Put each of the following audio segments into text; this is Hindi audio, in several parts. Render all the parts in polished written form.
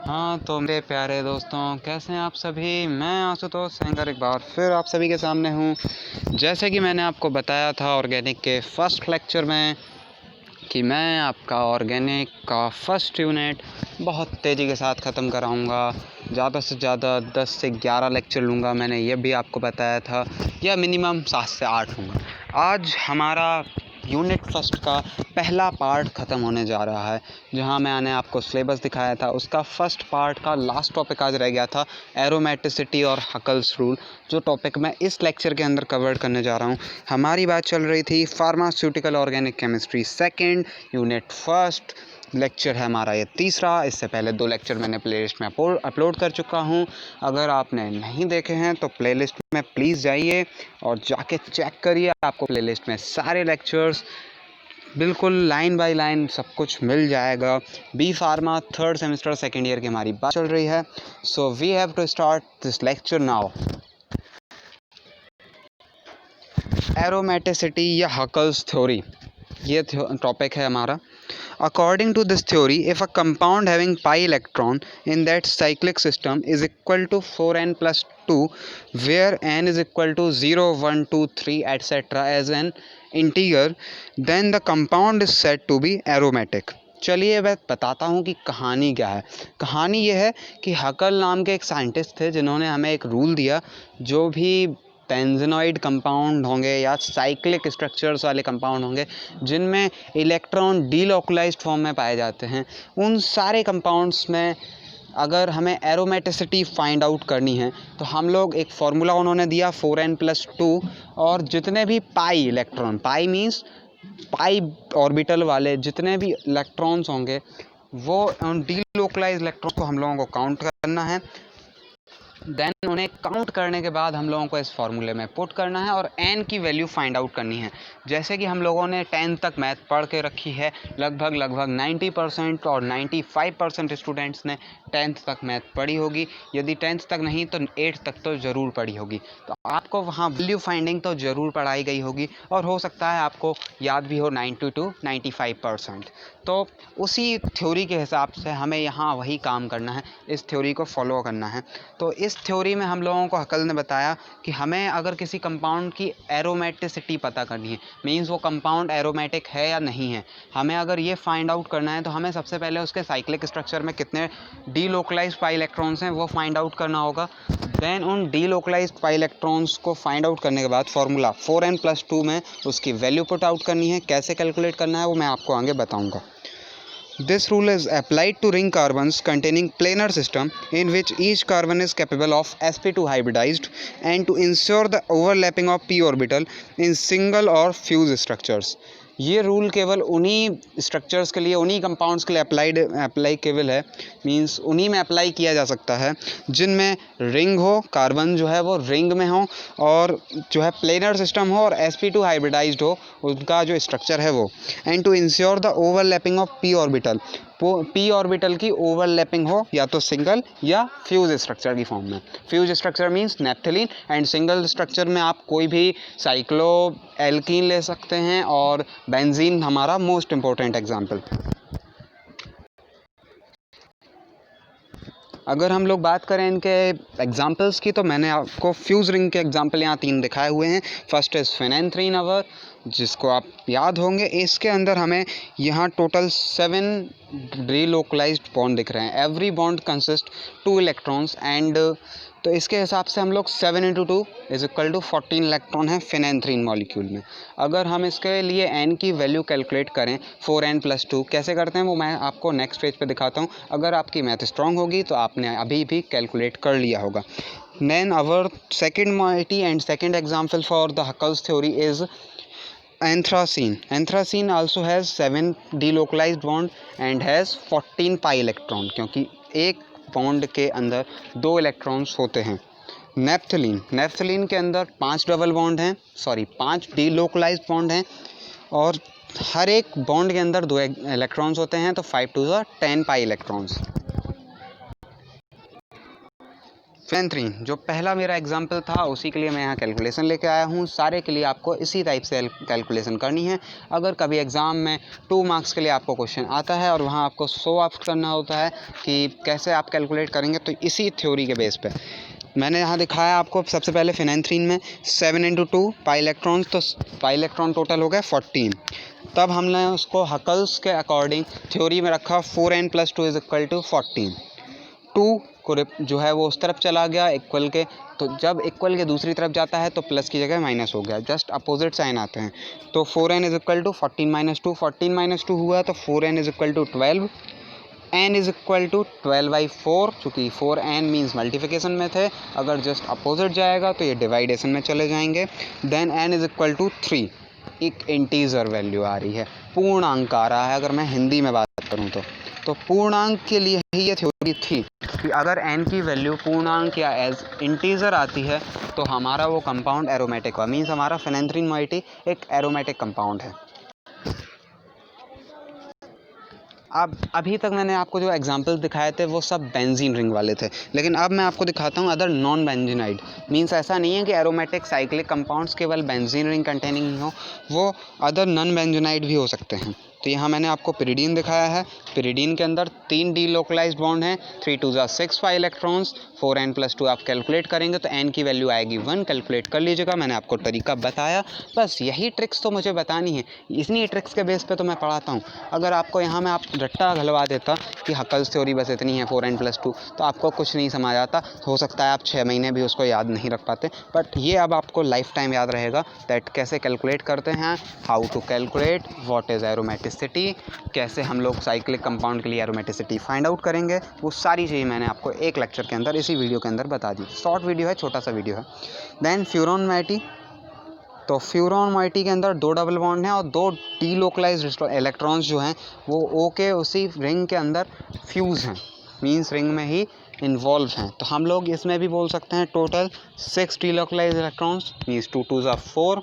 हाँ, तो मेरे प्यारे दोस्तों, कैसे हैं आप सभी। मैं आशुतोष सेंगर एक बार फिर आप सभी के सामने हूँ। जैसे कि मैंने आपको बताया था ऑर्गेनिक के फर्स्ट लेक्चर में कि मैं आपका ऑर्गेनिक का फर्स्ट यूनिट बहुत तेज़ी के साथ ख़त्म कराऊँगा। ज़्यादा से ज़्यादा 10 से 11 लेक्चर लूँगा, मैंने ये भी आपको बताया था, या मिनिमम 7 से 8 लूँगा। आज हमारा यूनिट फर्स्ट का पहला पार्ट ख़त्म होने जा रहा है, जहाँ मैंने आपको सिलेबस दिखाया था उसका फर्स्ट पार्ट का लास्ट टॉपिक आज रह गया था, एरोमेटिसिटी और हकल्स रूल, जो टॉपिक मैं इस लेक्चर के अंदर कवर करने जा रहा हूँ। हमारी बात चल रही थी pharmaceutical organic chemistry second, unit first lecture है हमारा ये तीसरा। इससे पहले 2 लेक्चर मैंने प्लेलिस्ट में अपलोड कर चुका हूँ। अगर आपने नहीं देखे हैं तो प्लेलिस्ट में प्लीज़ जाइए और जाके चेक करिए, आपको प्लेलिस्ट में सारे लेक्चर्स बिल्कुल लाइन बाय लाइन सब कुछ मिल जाएगा। B pharma third semester second year की हमारी बात चल रही है। So we have to start this lecture now. Aromaticity या हकल्स थ्योरी, ये टॉपिक है हमारा। According to this theory, if a compound having pi electron in that cyclic system is equal to 4n plus 2, where n is equal to 0, 1, 2, 3, etc. as an integer, then the compound is said to be aromatic. चलिए मैं बताता हूँ कि कहानी क्या है। कहानी ये है कि हकल नाम के एक साइंटिस्ट थे, जिन्होंने हमें एक रूल दिया, जो भी बेंजोनॉइड कंपाउंड होंगे या साइक्लिक स्ट्रक्चर्स वाले कंपाउंड होंगे जिनमें इलेक्ट्रॉन डीलोकलाइज्ड फॉर्म में पाए जाते हैं, उन सारे कंपाउंड्स में अगर हमें एरोमेटिसिटी फाइंड आउट करनी है तो हम लोग एक फार्मूला उन्होंने दिया 4n+2, और जितने भी पाई इलेक्ट्रॉन, पाई मीन्स पाई ऑर्बिटल वाले जितने भी इलेक्ट्रॉन्स होंगे, वो उन डीलोकलाइज्ड इलेक्ट्रॉन को हम लोगों को काउंट करना है। देन उन्हें काउंट करने के बाद हम लोगों को इस फार्मूले में पुट करना है और n की वैल्यू फाइंड आउट करनी है। जैसे कि हम लोगों ने 10th तक मैथ पढ़ के रखी है, लगभग 90% और 95% स्टूडेंट्स ने 10th तक मैथ पढ़ी होगी। यदि 10th तक नहीं तो 8th तक तो ज़रूर पढ़ी होगी। तो आपको वहाँ वैल्यू फाइंडिंग तो ज़रूर पढ़ाई गई होगी, और हो सकता है आपको याद भी हो 90 to 95%। तो उसी थ्योरी के हिसाब से हमें यहाँ वही काम करना है, इस थ्योरी को फॉलो करना है। तो इस थ्योरी में हम लोगों को हकल ने बताया कि हमें अगर किसी कंपाउंड की एरोमेटिसिटी पता करनी है, मींस वो कंपाउंड एरोमेटिक है या नहीं है, हमें अगर ये फाइंड आउट करना है तो हमें सबसे पहले उसके साइक्लिक स्ट्रक्चर में कितने डीलोकलाइज्ड पाई इलेक्ट्रॉन्स हैं वो फाइंड आउट करना होगा। देन उन डीलोकलाइज्ड पाई इलेक्ट्रॉन्स को फाइंड आउट करने के बाद फार्मूला 4n+2 में उसकी वैल्यू पुट आउट करनी है। कैसे कैलकुलेट करना है वो मैं आपको आगे बताऊँगा। This rule is applied to ring carbons containing planar system in which each carbon is capable of sp2 hybridized, and to ensure the overlapping of p orbital in single or fused structures. ये रूल केवल उन्हीं स्ट्रक्चर्स के लिए, उन्हीं कंपाउंड्स के लिए अप्लाईकेबल है, मींस उन्हीं में अप्लाई किया जा सकता है जिनमें रिंग हो, कार्बन जो है वो रिंग में हो, और जो है प्लेनर सिस्टम हो और sp2 हाइब्रिडाइज्ड हो उनका जो स्ट्रक्चर है वो। And to ensure the overlapping of p orbital, p orbital की ओवरलैपिंग हो या तो सिंगल या फ्यूज स्ट्रक्चर की फॉर्म में। Fuse structure means naphthalene, and single structure में आप कोई भी साइक्लो एल्कीन ले सकते हैं, और बेंजीन हमारा मोस्ट इंपॉर्टेंट एग्जाम्पल। अगर हम लोग बात करें इनके एग्जाम्पल्स की, तो मैंने आपको फ्यूज रिंग के एग्जाम्पल यहाँ 3 दिखाए हुए हैं। फर्स्ट इज़ फेनेंथ्रीन अवर, जिसको आप याद होंगे। इसके अंदर हमें यहाँ टोटल 7 डीलोकलाइज्ड बॉन्ड दिख रहे हैं। Every bond consist 2 electrons, and तो इसके हिसाब से हम लोग 7 × 2 = 14 इलेक्ट्रॉन है फेनेंथ्रीन मॉलिक्यूल में। अगर हम इसके लिए n की वैल्यू कैलकुलेट करें 4n+2, कैसे करते हैं वो मैं आपको नेक्स्ट पेज पे दिखाता हूँ। अगर आपकी मैथ स्ट्रांग होगी तो आपने अभी भी कैलकुलेट कर लिया होगा। Then our second moiety and second example for the Huckel's theory is anthracene. Anthracene also has 7 delocalized bond and has 14 pi electron, क्योंकि एक बॉन्ड के अंदर 2 इलेक्ट्रॉन्स होते हैं। नेप्थलीन के अंदर 5 डबल बॉन्ड हैं, 5 डीलोकलाइज्ड बॉन्ड हैं, और हर एक बॉन्ड के अंदर 2 इलेक्ट्रॉन्स होते हैं, तो 5 × 10 पाई इलेक्ट्रॉन्स। फिनेंथ्रीन जो पहला मेरा एग्जाम्पल था उसी के लिए मैं यहाँ कैलकुलेशन लेके आया हूँ। सारे के लिए आपको इसी टाइप से कैलकुलेशन करनी है। अगर कभी एग्ज़ाम में 2 मार्क्स के लिए आपको क्वेश्चन आता है और वहाँ आपको शो ऑफ करना होता है कि कैसे आप कैलकुलेट करेंगे, तो इसी थ्योरी के बेस पे मैंने यहाँ दिखाया आपको। सबसे पहले फिनेंथ्रीन में 7 × 2 पाई इलेक्ट्रॉन्स, तो पाई इलेक्ट्रॉन टोटल हो गया 14। तब हमने उसको हकल्स के अकॉर्डिंग थ्योरी में रखा 4n + 2 = 14। 2 को जो है वो उस तरफ चला गया इक्वल के, तो जब इक्वल के दूसरी तरफ जाता है तो प्लस की जगह माइनस हो गया, जस्ट अपोजिट साइन आते हैं। तो 4n = 14 - 2, 14 - 2 हुआ तो 4n = 12, n = 12/4, चूँकि 4n मीन्स मल्टीप्लिकेशन में थे, अगर जस्ट अपोजिट जाएगा तो ये डिवाइडेशन में चले जाएंगे। देन n = 3, एक इंटीजर वैल्यू आ रही है, पूर्णांक आ रहा है। अगर मैं हिंदी में बात करूँ तो पूर्णांक के लिए ही ये थ्योरी थी कि अगर n की वैल्यू पूर्णांक या एज इंटीजर आती है तो हमारा वो कंपाउंड एरोमेटिक हुआ, मीन्स हमारा फिनेंथ्रीन मोइटी एक एरोमेटिक कंपाउंड है। अब अभी तक मैंने आपको जो एग्जांपल्स दिखाए थे वो सब बेंजीन रिंग वाले थे, लेकिन अब मैं आपको दिखाता हूँ अदर नॉन बेंजीनाइड। मीन्स ऐसा नहीं है कि एरोमेटिक साइक्लिक कंपाउंड्स केवल बेंजीन रिंग कंटेनिंग ही हो, वो अदर नॉन बेंजीनाइड भी हो सकते हैं। तो यहाँ मैंने आपको पिरिडीन दिखाया है। पिरिडीन के अंदर 3 डीलोकलाइज्ड बॉन्ड हैं, 3 × 2 = 6 पाई इलेक्ट्रॉन्स। 4n + 2 आप कैलकुलेट करेंगे तो n की वैल्यू आएगी 1, कैलकुलेट कर लीजिएगा। मैंने आपको तरीका बताया, बस यही ट्रिक्स तो मुझे बतानी है, इन्हीं ट्रिक्स के बेस पे तो मैं पढ़ाता हूँ। अगर आपको यहाँ मैं आप रट्टा घलवा देता कि हकल्स थ्योरी बस इतनी है 4n + 2, तो आपको कुछ नहीं समझ आता। हो सकता है आप 6 महीने भी उसको याद नहीं रख पाते, बट ये अब आपको लाइफ टाइम याद रहेगा दैट कैसे कैलकुलेट करते हैं, how to calculate, what is aromaticity, कैसे हम लोग साइक्लिक कंपाउंड के लिए एरोमेटिसिटी फाइंड आउट करेंगे। वो सारी चीज़ें मैंने आपको एक लेक्चर के अंदर, इसी वीडियो के अंदर बता दी। शॉर्ट वीडियो है, छोटा सा वीडियो है। देन फ्यूरॉन मोइटी, तो फ्यूरॉन मोइटी के अंदर 2 डबल बॉन्ड हैं और 2 डीलोकलाइज्ड इलेक्ट्रॉन्स जो हैं वो O के उसी रिंग के अंदर फ्यूज़ हैं, मीन्स रिंग में ही इन्वॉल्व हैं। तो हम लोग इसमें भी बोल सकते हैं total 6 delocalised electrons, means 2 × 2 = 4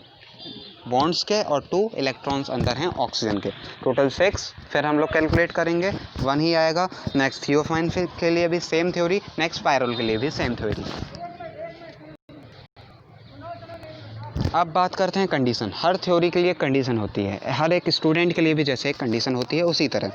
bonds के और 2 इलेक्ट्रॉन्स अंदर हैं ऑक्सीजन के, टोटल 6। फिर हम लोग कैलकुलेट करेंगे 1 ही आएगा। नेक्स्ट थियोफाइन के लिए भी सेम थ्योरी, नेक्स्ट पायरोल के लिए भी सेम थ्योरी। अब बात करते हैं कंडीशन। हर थ्योरी के लिए कंडीशन होती है, हर एक स्टूडेंट के लिए भी जैसे एक कंडीशन होती है उसी तरह।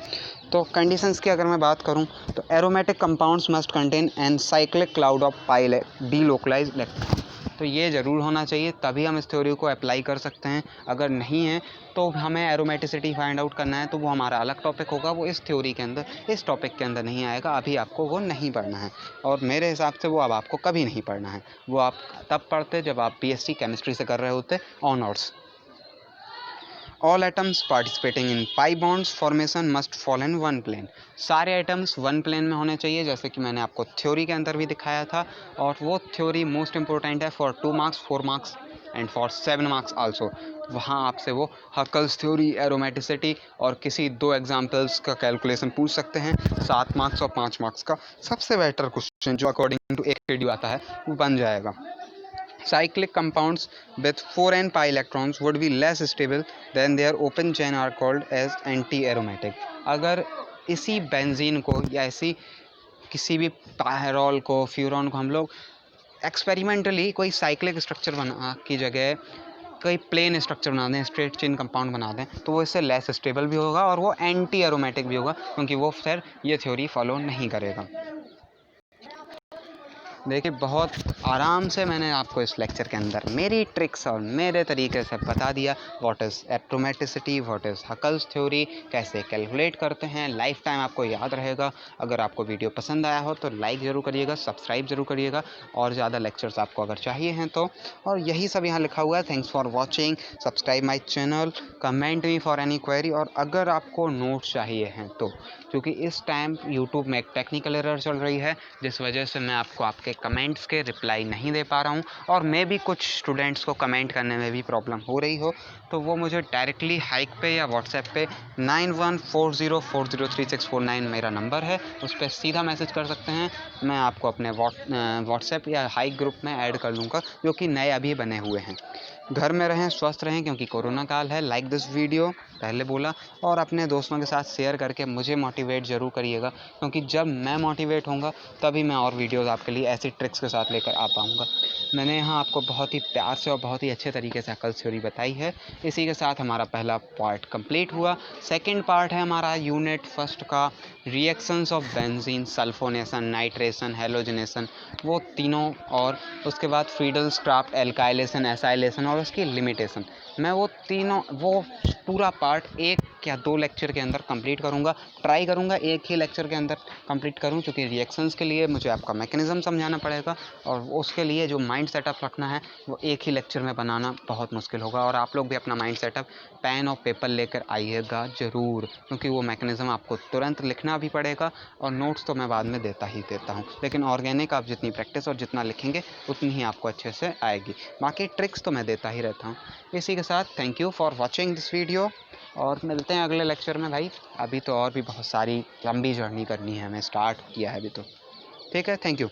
तो कंडीशंस की अगर मैं बात करूं तो aromatic compounds must contain an cyclic cloud of pi delocalized electron, तो ये ज़रूर होना चाहिए, तभी हम इस थ्योरी को अप्लाई कर सकते हैं। अगर नहीं है तो हमें एरोमेटिसिटी फाइंड आउट करना है, तो वो हमारा अलग टॉपिक होगा, वो इस थ्योरी के अंदर, इस टॉपिक के अंदर नहीं आएगा। अभी आपको वो नहीं पढ़ना है, और मेरे हिसाब से वो अब आपको कभी नहीं पढ़ना है। वो आप तब पढ़ते जब आप BSc केमिस्ट्री से कर रहे होते ऑनर्स। All atoms participating in pi bonds formation must fall in one plane, सारे एटम्स वन प्लेन में होने चाहिए, जैसे कि मैंने आपको थ्योरी के अंदर भी दिखाया था। और वो थ्योरी मोस्ट इंपॉर्टेंट है for 2 marks, 4 marks and for 7 marks also. वहाँ आपसे वो हकल्स थ्योरी, एरोमेटिसिटी और किसी 2 एग्जाम्पल्स का कैलकुलेशन पूछ सकते हैं। 7 मार्क्स और 5 मार्क्स का सबसे बेटर क्वेश्चन जो अकॉर्डिंग टू एक शेड्यूल आता है वो बन जाएगा। Cyclic compounds with 4n pi electrons would be less stable than their open chain are called as anti-aromatic। अगर इसी बेंजीन को या ऐसी किसी भी पायरोल को, फ्यूरॉन को हम लोग एक्सपेरिमेंटली कोई साइक्लिक स्ट्रक्चर बना की जगह कोई प्लेन स्ट्रक्चर बना दें, स्ट्रेट चेन कंपाउंड बना दें, तो वो इससे लेस स्टेबल भी होगा और वो एंटी एरोमेटिक भी होगा, क्योंकि वो फिर ये थ्योरी फॉलो नहीं करेगा। देखिए बहुत आराम से मैंने आपको इस लेक्चर के अंदर मेरी ट्रिक्स और मेरे तरीके से बता दिया what is aromaticity, what is Huckel's theory, कैसे कैलकुलेट करते हैं। लाइफ टाइम आपको याद रहेगा। अगर आपको वीडियो पसंद आया हो तो लाइक ज़रूर करिएगा, सब्सक्राइब ज़रूर करिएगा, और ज़्यादा लेक्चर्स आपको अगर चाहिए हैं तो। और यही सब यहाँ लिखा हुआ है। Thanks for watching, subscribe my channel, comment me for any query. और अगर आपको नोट्स चाहिए हैं तो, क्योंकि इस टाइम यूट्यूब में एक टेक्निकल एरर चल रही है, जिस वजह से मैं आपको आपके कमेंट्स के रिप्लाई नहीं दे पा रहा हूँ, और मे भी कुछ स्टूडेंट्स को कमेंट करने में भी प्रॉब्लम हो रही हो, तो वो मुझे डायरेक्टली हाइक पे या व्हाट्सएप पे 9140403649 मेरा नंबर है, उस पर सीधा मैसेज कर सकते हैं। मैं आपको अपने व्हाट्सएप या हाइक ग्रुप में ऐड कर लूँगा, जो कि नए अभी बने हुए हैं। घर में रहें, स्वस्थ रहें, क्योंकि कोरोना काल है। लाइक दिस वीडियो, पहले बोला, और अपने दोस्तों के साथ शेयर करके मुझे मोटिवेट ज़रूर करिएगा, क्योंकि जब मैं मोटिवेट होऊंगा तभी मैं और वीडियोस आपके लिए ऐसी ट्रिक्स के साथ लेकर आ पाऊँगा। मैंने यहाँ आपको बहुत ही प्यार से और बहुत ही अच्छे तरीके से अकल थ्योरी बताई है। इसी के साथ हमारा पहला पार्ट कंप्लीट हुआ। सेकंड पार्ट है हमारा यूनिट फर्स्ट का, reactions of benzene, sulphonation, nitration, halogenation, वो तीनों, और उसके बाद फ्रीडल्स क्राफ्ट, एल्काइलेशन, एसाइलेशन और उसकी लिमिटेशन। मैं वो तीनों, वो पूरा पार्ट एक या दो लेक्चर के अंदर कंप्लीट करूँगा। ट्राई करूँगा एक ही लेक्चर के अंदर कंप्लीट करूँ, क्योंकि रिएक्शंस के लिए मुझे आपका मैकेनिज्म समझाना पड़ेगा, और उसके लिए जो माइंड सेटअप रखना है वो एक ही लेक्चर में बनाना बहुत मुश्किल होगा। और आप लोग भी अपना माइंड सेटअप पेन और पेपर लेकर आइएगा ज़रूर, क्योंकि वो मैकेनिज्म आपको तुरंत लिखना भी पड़ेगा, और नोट्स तो मैं बाद में देता ही देता हूँ, लेकिन ऑर्गेनिक आप जितनी प्रैक्टिस और जितना लिखेंगे उतनी ही आपको अच्छे से आएगी। बाकी ट्रिक्स तो मैं देता ही रहता हूँ। इसी के साथ thank you for watching this video, और मिलते हैं अगले लेक्चर में भाई। अभी तो और भी बहुत सारी लंबी जर्नी करनी है, हमें स्टार्ट किया है अभी तो। ठीक है, थैंक यू।